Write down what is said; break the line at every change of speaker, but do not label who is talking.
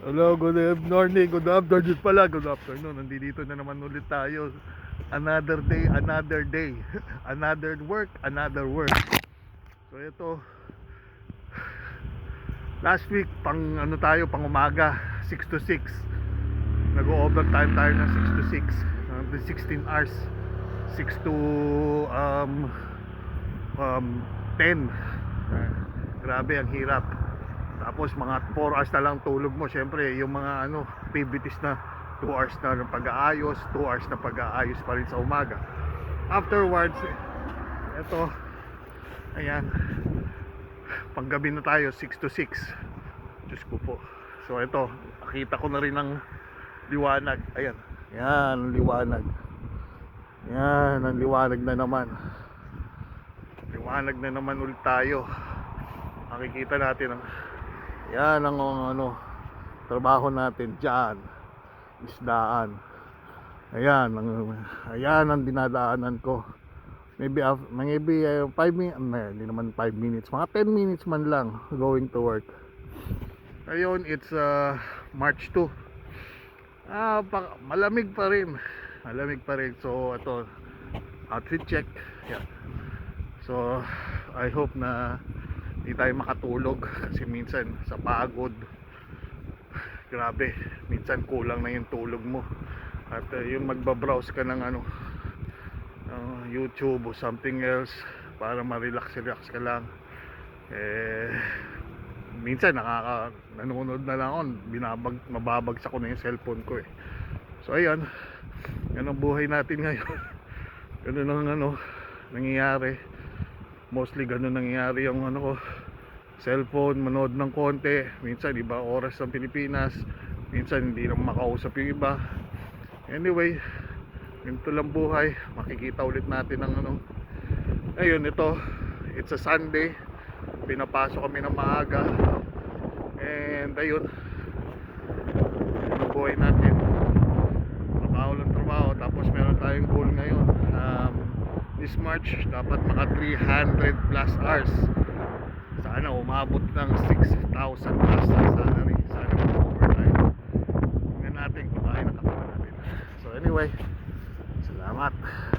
Hello, good morning, good afternoon pala, good afternoon. Nandito na naman ulit tayo. Another day, another day. Another work, another work. So ito, last week pang ano tayo, pang umaga, 6 to 6. Nag-overtime tayo ng 6 to 6. 16 hours. 6 to 10. Grabe, ang hirap. Tapos mga 4 hours na lang tulog mo. Siyempre yung mga activities na 2 hours na ng pag-aayos, 2 hours na pag-aayos pa rin sa umaga. Afterwards, eto, ayan, panggabi na tayo, 6 to 6. Diyos ko po. So eto, nakita ko na rin ang liwanag. Ayan, yan ang liwanag. Yan ang liwanag na naman. Liwanag na naman ulit tayo. Makikita natin ang yan ang trabaho natin dyan, isdaan. Ayan ang dinadaanan ko. Maybe 5 minutes, hindi naman 5 minutes, mga 10 minutes man lang going to work. Ngayon it's March 2. Malamig pa rin. So ito, outfit check. Yan. So I hope na hindi tayo makatulog kasi minsan sa pagod, grabe, minsan kulang na yung tulog mo. At yung magbabrowse ka ng YouTube o something else para ma-relax ka lang, minsan nanonood na lang ako, mababagsak ko na yung cellphone ko . So ayan, yan ang buhay natin ngayon. Ganun ang nangyayari. Mostly ganun nangyayari yung cellphone, manood ng konti. Minsan iba oras ng Pilipinas, minsan hindi naman makausap yung iba. Anyway, ganito lang buhay. Makikita ulit natin ang ayun, ito, it's a Sunday. Pinapasok kami ng maaga. And ayun, yung buhay natin, trabaho lang trabaho. Tapos meron tayong goal ngayon, this March dapat maka 300 plus hours. Sana umabot ng 6,000 plus sa salary. Sana overtime. Tingnan natin kung kaya na katawan natin. So anyway, salamat.